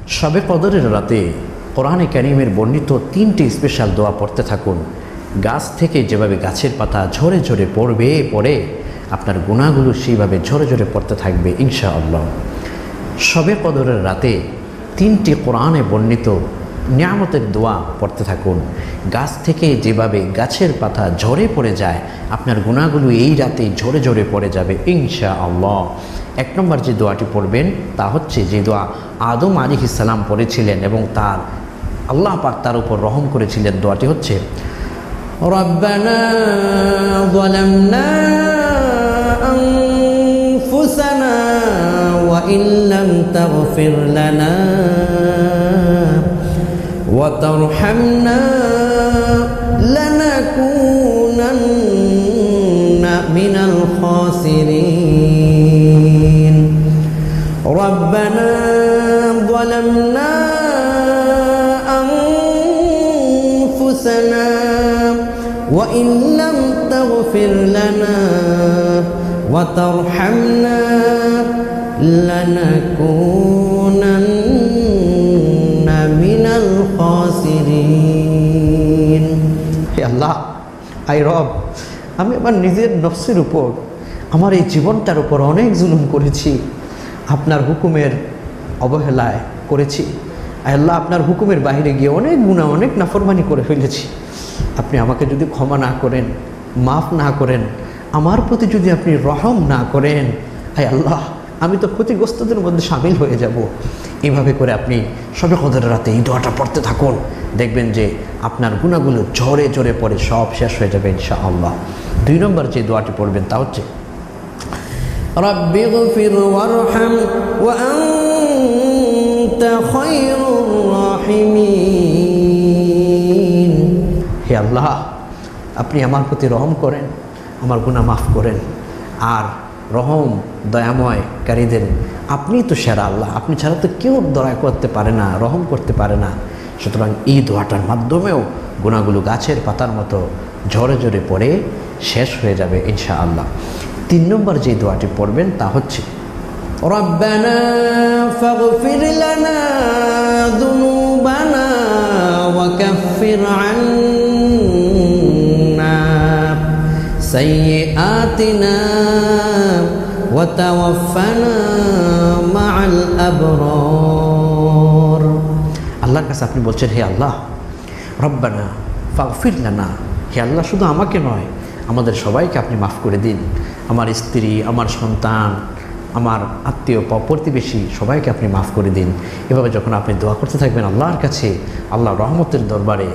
শবে কদরের রাতে কোরআনে কারীমের বর্ণিত 3টি স্পেশাল দোয়া পড়তে থাকুন। গাছ থেকে যেভাবে গাছের পাতা ঝরে ঝরে পড়ে আপনার গুনাহগুলো সেইভাবে ঝরে ঝরে পড়তে থাকবে ইনশাআল্লাহ। শবে কদরের রাতে 3টি কোরআনে বর্ণিত নিয়ামতের দোয়া পড়তে থাকুন। গাছ থেকে যেভাবে গাছের পাতা ঝরে পড়ে যায়, আপনার গুনাহগুলো এই রাতেই ঝরে ঝরে পড়ে যাবে ইনশাআল্লাহ। 1 নম্বর যে দোয়াটি পড়বেন তা হচ্ছে যে দোয়া আদম আলাইহিস সালাম পড়েছিলেন এবং তার আল্লাহ পাক তার উপর রহম করেছিলেন। দোয়াটি হচ্ছে রব্বানা যালামনা আনফুসানা ওয়া ইল্লাম তাগফির লানা ওয়া তারহামনা লানাকুনান্না মিনাল খাসিরিন। রব্বানা যালামনা أنفسنا وإن لم تغفر لنا وترحمنا لنكونن من الخاسرين। হে আল্লাহ, আই রব, আমি আমার নিজের নফসের উপর, আমার এই জীবনটার উপর অনেক জুলুম করেছি, আপনার হুকুমের অবহেলায় করেছি। আল্লাহ, আপনার হুকুমের বাইরে গিয়ে অনেক গুনাহ, অনেক নাফরমানি করে ফেলেছি। আপনি আমাকে যদি ক্ষমা না করেন, মাফ না করেন, আমার প্রতি যদি আপনি রহম না করেন, আয় আল্লাহ, আমি তো ক্ষতিগ্রস্তদের মধ্যে সামিল হয়ে যাব। এভাবে করে আপনি শবে কদরের রাতে এই দোয়াটা পড়তে থাকুন, দেখবেন যে আপনার গুনাহগুলো ঝরে ঝরে পড়ে সব শেষ হয়ে যাবে ইনশাআল্লাহ। 2 নম্বর যে দোয়াটি পড়বেন তা হচ্ছে রাব্বিগফির ওয়ারহাম ওয়া আনতা খায়রুর রাহিমিন। হে আল্লাহ, আপনি আমার প্রতি রহম করেন, আমার গুনাহ মাফ করেন, আর রহম দয়াময়কারীদের আপনি তো সেরা আল্লাহ, আপনি ছাড়া তো কেউ দয়া করতে পারে না, রহম করতে পারে না। সুতরাং এই দোয়াটার মাধ্যমেও গুনাহগুলো গাছের পাতার মতো ঝরে ঝরে পড়ে শেষ হয়ে যাবে ইনশাআল্লাহ। 3 নম্বর যে দোয়াটি পড়বেন তা হচ্ছে রব্বানা ফাগফির লানা যুনুবানা ওয়া কাফির আন্না সাইয়্যাতিনা ওয়া তাওয়াফানা মা'আল আবরার। আল্লাহর কাছে আপনি বলছেন, হে আল্লাহ, রব্বানা ফাগফির লানা, হে আল্লাহ, শুধু আমাকে নয়, আমাদের সবাইকে আপনি মাফ করে দিন। আমার স্ত্রী, আমার সন্তান, আমার আত্মীয় প্রতিবেশী সবাইকে আপনি মাফ করে দিন। এভাবে যখন আপনি দোয়া করতে থাকবেন আল্লাহর কাছে, আল্লাহ রহমতের দরবারে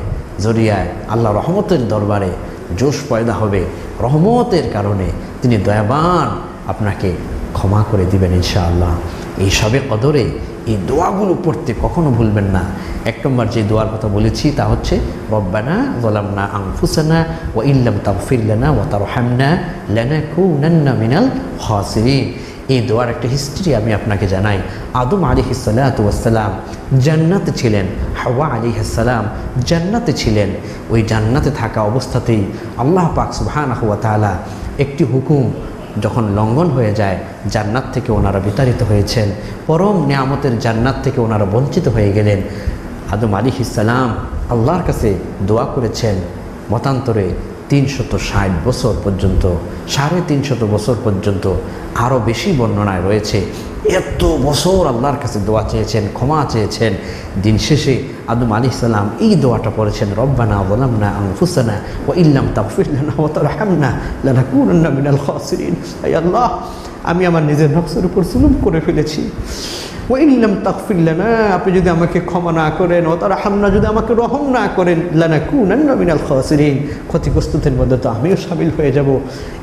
জরিয়ায়, আল্লাহ রহমতের দরবারে জোশ পয়দা হবে। রহমতের কারণে তিনি দয়াবান, আপনাকে ক্ষমা করে দিবেন ইনশাআল্লাহ। এই শবে কদরে এই দোয়াগুলো পড়তে কখনো ভুলবেন না। 1 নম্বর যে দোয়ার কথা বলেছি তা হচ্ছে রব্বানা যালামনা আনফুসানা ওয়া ইল্লাম তাগফির লানা ওয়া তারহামনা লানাকুনান্না মিনাল খাসিরিন। এই দোয়ার একটা হিস্ট্রি আমি আপনাকে জানাই। আদম আলাইহিস সালাতু ওয়াস সালাম জান্নাতে ছিলেন, হাওয়া আলাইহিস সালাম জান্নাতে ছিলেন। ওই জান্নাতে থাকা অবস্থাতেই আল্লাহ পাক সুবহানাহু ওয়া তাআলা একটি হুকুম যখন লঙ্ঘন হয়ে যায়, জান্নাত থেকে ওনারা বিতাড়িত হয়েছেন, পরম নিয়ামতের জান্নাত থেকে ওনারা বঞ্চিত হয়ে গেলেন। আদম আলাইহিস সালাম আল্লাহর কাছে দোয়া করেছেন মতান্তরে 360 বছর পর্যন্ত, 350 বছর পর্যন্ত, আরও বেশি বর্ণনায় রয়েছে। এত বছর আল্লাহর কাছে দোয়া চেয়েছেন, ক্ষমা চেয়েছেন। দিন শেষে আদম আলাইহিস সালাম এই দোয়াটা পড়েছেন, রব্বানা যালামনা আনফুসানা ওয়া ইল্লাম তাগফির লানা ওয়া তারহামনা লানাকুনান্না মিনাল খাসিরিন। হে আল্লাহ, আমি আমার নিজের নফসের উপর জুলুম করে ফেলেছি। ওয়া ইল্লাম তাগফির লানা, আপনি যদি আমাকে ক্ষমা না করেন, ওয়া তারহামনা, যদি আমাকে রহম না করেন, লানাকুনান্না মিনাল খাসিরিন, ক্ষতিগ্রস্তদের মধ্যে তো আমিও শামিল হয়ে যাব।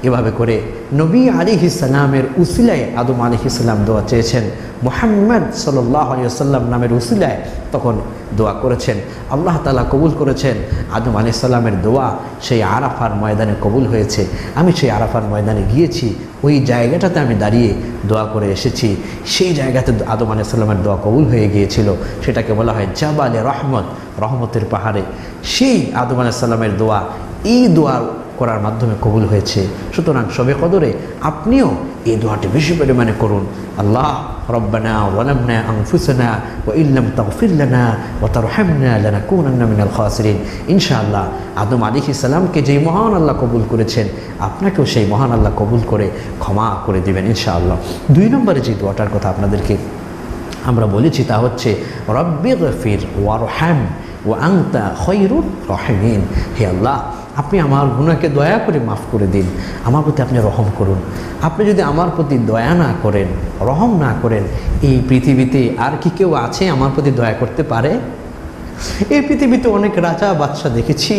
এভাবে করে নবী আলাইহিস সালামের উসিলায় আদম আলাইহিস সালাম দোয়া চেয়েছেন, মুহাম্মদ সাল্লাল্লাহু আলাইহি ওয়াসাল্লাম নামের উসিলায় তখন দোয়া করেছেন, আল্লাহ তাআলা কবুল করেছেন। আদম আলাইহিস সালামের দোয়া সেই আরাফার ময়দানে কবুল হয়েছে। আমি সেই আরাফার ময়দানে গিয়েছি, ওই জায়গাটাতে আমি দাঁড়িয়ে দোয়া করে এসেছি। সেই জায়গাতে আদম আলাইহিস সালামের দোয়া কবুল হয়ে গিয়েছিল। সেটাকে বলা হয় জাবালে রহমত, রহমতের পাহাড়ে। সেই আদম আলাইহিস সালামের দোয়া, এই দোয়ার করার মাধ্যমে কবুল হয়েছে। সুতরাং শবে কদরে আপনিও এই দোয়াটি বেশি পরিমাণে করুন। আল্লাহ রব্বানা ওয়ালামনা আনফুসানা ওয়া ইল্লাম তাগফির লানা ওয়া তারহামনা লানাকুনান্না মিনাল খাসিরিন। ইনশাআল্লাহ আদম আলাইহিস সালামকে যেই মহান আল্লাহ কবুল করেছেন, আপনাকেও সেই মহান আল্লাহ কবুল করে ক্ষমা করে দিবেন ইনশাআল্লাহ। 2 নম্বরে যে দোয়াটার কথা আপনাদেরকে আমরা বলেছি তা হচ্ছে রব্বিগফির ওয়ারহাম ওয়া আনতা খায়রুর রাহিমিন। হে আল্লাহ, আপনি আমার গুনাহকে দয়া করে মাফ করে দিন, আমার প্রতি আপনি রহম করুন। আপনি যদি আমার প্রতি দয়া না করেন, রহম না করেন, এই পৃথিবীতে আর কি কেউ আছে আমার প্রতি দয়া করতে পারে? এই পৃথিবীতে অনেক রাজা বাদশা দেখেছি,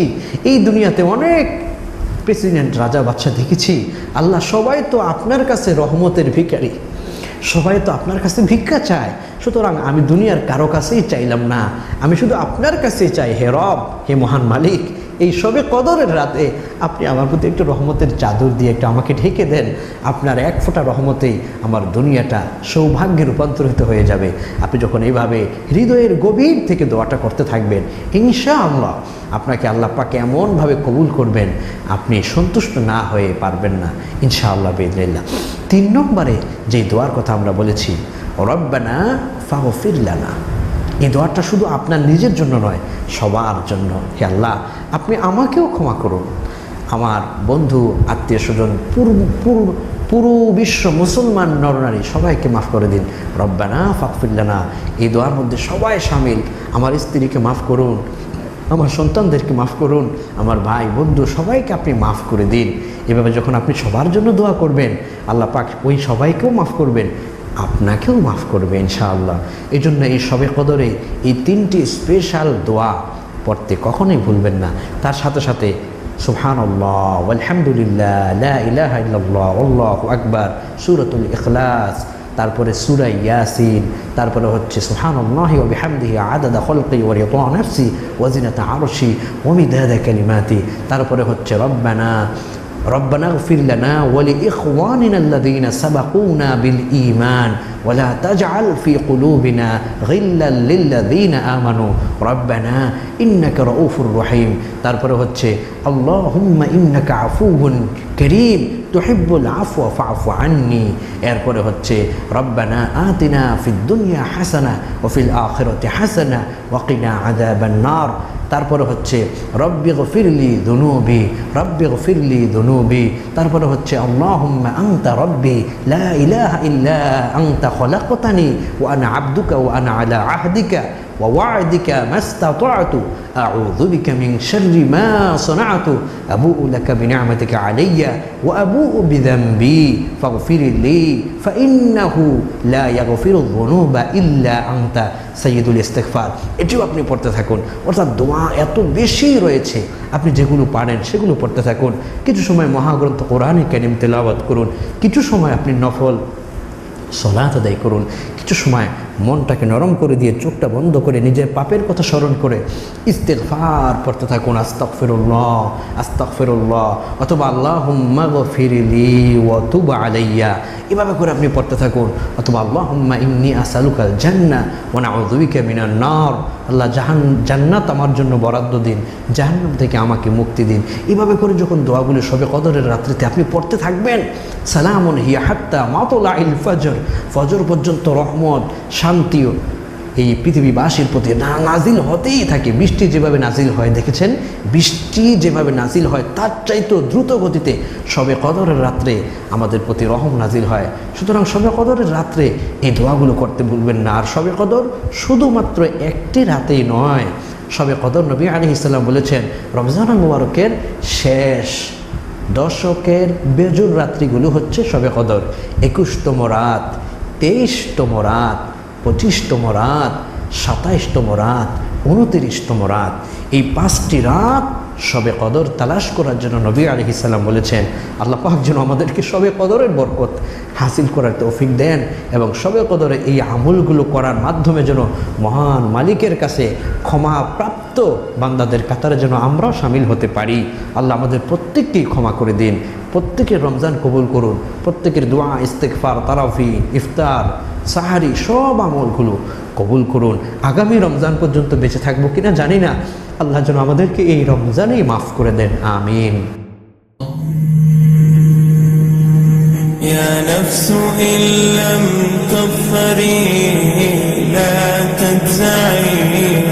এই দুনিয়াতে অনেক প্রেসিডেন্ট রাজা বাদশা দেখেছি। আল্লাহ, সবাই তো আপনার কাছে রহমতের ভিখারি, সবাই তো আপনার কাছে ভিক্ষা চায়। সুতরাং আমি দুনিয়ার কারো কাছেই চাইলাম না, আমি শুধু আপনার কাছেই চাই। হে রব, হে মহান মালিক, এই শবে কদরের রাতে আপনি আমার প্রতি একটু রহমতের চাদর দিয়ে একটু আমাকে ঢেকে দেন। আপনার এক ফোঁটা রহমতেই আমার দুনিয়াটা সৌভাগ্যে রূপান্তরিত হয়ে যাবে। আপনি যখন এইভাবে হৃদয়ের গভীর থেকে দোয়াটা করতে থাকবেন, ইনশাআল্লাহ আপনাকে আল্লাহ পাক এমনভাবে কবুল করবেন, আপনি সন্তুষ্ট না হয়ে পারবেন না ইনশাআল্লাহ বিইذনিল্লাহ। 3 নম্বরে যেই দোয়ার কথা আমরা বলেছি, রব্বানা ফাগফির লানা, এই দোয়াটা শুধু আপনার নিজের জন্য নয়, সবার জন্য। হে আল্লাহ, আপনি আমাকেও ক্ষমা করুন, আমার বন্ধু আত্মীয় স্বজন পুরো বিশ্ব মুসলমান নরনারী সবাইকে মাফ করে দিন। রব্বানা ফাগফির লানা, এই দোয়ার মধ্যে সবাই শামিল। আমার স্ত্রীকে মাফ করুন, আমার সন্তানদেরকে মাফ করুন, আমার ভাই বন্ধু সবাইকে আপনি মাফ করে দিন। এভাবে যখন আপনি সবার জন্য দোয়া করবেন, আল্লাহ পাক ওই সবাইকেও মাফ করবেন, আপনাকেও মাফ করবে ইনশাআল্লাহ। এই জন্য এই শবে কদরে এই 3টি স্পেশাল দোয়া পড়তে কখনোই ভুলবেন না। তার সাথে সাথে সুবহানাল্লাহ ওয়ালহামদুলিল্লাহ লা ইলাহা ইল্লাল্লাহ আল্লাহু আকবার, সূরাতুল ইখলাস, তারপরে সূরা ইয়াসিন, তারপরে হচ্ছে সুবহানাল্লাহি ওয়া বিহামদিহি আদাদা খালকি ওয়া রিদা নাফসি ওয়া জিনাতা আরশি ওয়া মিদাদা কালিমাতি, তারপরে হচ্ছে ربنا اغفر لنا ولإخواننا الذين سبقونا بالإيمان ولا تجعل في قلوبنا غلا للذين آمنوا ربنا إنك رؤوف رحيم। তারপরে হচ্ছে اللهم إنك عفو كريم تحب العفو فاعف عني। এরপরে হচ্ছে ربنا آتنا في الدنيا حسنة وفي الآخرة حسنة وقنا عذاب النار। তারপরে হচ্ছে রব্বিগফিরলি যুনুবি রব্বিগফিরলি যুনুবি। তারপরে হচ্ছে আল্লাহুম্মা আনতা রব্বি লা ইলাহা ইল্লা আনতা খলাকতানি ওয়া আনা আবদুকা ওয়া আনা আলা আহদিকা ওয়া ওয়া'দিকা মাস্তাতা'তু আউযু বিকা মিন শাররি মা সানা'তু আবু'ু লাকা বিনি'মাতিকা আলাইয়া ওয়া আবু'ু বিযামবি ফাগফিরলি ফাইন্নাহু লা ইয়াগফিরু যুনুবা ইল্লা আনতা সাইয়্যিদুল ইস্তিগফার। এটিও আপনি পড়তে থাকুন। অর্থাৎ দোয়া এত বেশি রয়েছে, আপনি যেগুলো পারেন সেগুলো পড়তে থাকুন। কিছু সময় মহাগ্রন্থ কোরআনে কারীম তেলাওয়াত করুন, কিছু সময় আপনি নফল সালাত আদায় করুন, কিছু সময় মনটাকে নরম করে দিয়ে চোখটা বন্ধ করে নিজের পাপের কথা স্মরণ করে ইস্তিগফার পড়তে থাকুন। আস্তাগফিরুল্লাহ আস্তাগফিরুল্লাহ, অথবা আল্লাহুম্মা গফিরলি ওয়া তুব আলাইয়া, এভাবে করে আপনি পড়তে থাকুন। অথবা আল্লাহুম্মা ইন্নী আসআলুকাল জান্নাহ ওয়া নাউযু বিকা মিনান নার, আল্লাহ জান্নাত আমার জন্য বরাদ্দ দিন, জাহান্নাম থেকে আমাকে মুক্তি দিন। এভাবে করে যখন দোয়াগুলো শবে কদরের রাত্রিতে আপনি পড়তে থাকবেন, সালামুন হিয়া হাত্তা মাতলাইল ফজর, ফজর পর্যন্ত রহমত শান্তিও এই পৃথিবীবাসীর প্রতি নাজিল হতেই থাকে। বৃষ্টি যেভাবে নাজিল হয় দেখেছেন, বৃষ্টি যেভাবে নাজিল হয় তার চাইতেও দ্রুত গতিতে শবে কদরের রাত্রে আমাদের প্রতি রহম নাজিল হয়। সুতরাং শবে কদরের রাত্রে এই দোয়াগুলো করতে ভুলবেন না। আর শবে কদর শুধুমাত্র একটি রাতেই নয়, শবে কদর নবী আলাইহিস সালাম বলেছেন রমজান মুবারকের শেষ দশকের বেজুর রাত্রিগুলো হচ্ছে শবে কদর। 21তম রাত, 23তম রাত, 25তম রাত, 27তম রাত, 29তম রাত, এই 5টি রাত শবে কদর তালাশ করার জন্য নবী আলাইহিস সালাম বলেছেন। আল্লাহ পাক যেন আমাদেরকে শবে কদরের বরকত হাসিল করার তৌফিক দেন এবং শবে কদরে এই আমলগুলো করার মাধ্যমে যেন মহান মালিকের কাছে ক্ষমা প্রাপ্ত বান্দাদের কাতারে যেন আমরাও শামিল হতে পারি। আল্লাহ আমাদের প্রত্যেককেই ক্ষমা করে দিন, প্রত্যেকের রমজান কবুল করুন, প্রত্যেকের দোয়া ইস্তেগফার তারাফি ইফতার সাহারি সব আমলগুলো কবুল করুন। আগামী রমজান পর্যন্ত বেঁচে থাকবো কিনা জানি না, আল্লাহ যেন আমাদেরকে এই রমজানেই মাফ করে দেন, আমিন। يا نفس إن لم تظفري لا تجزعي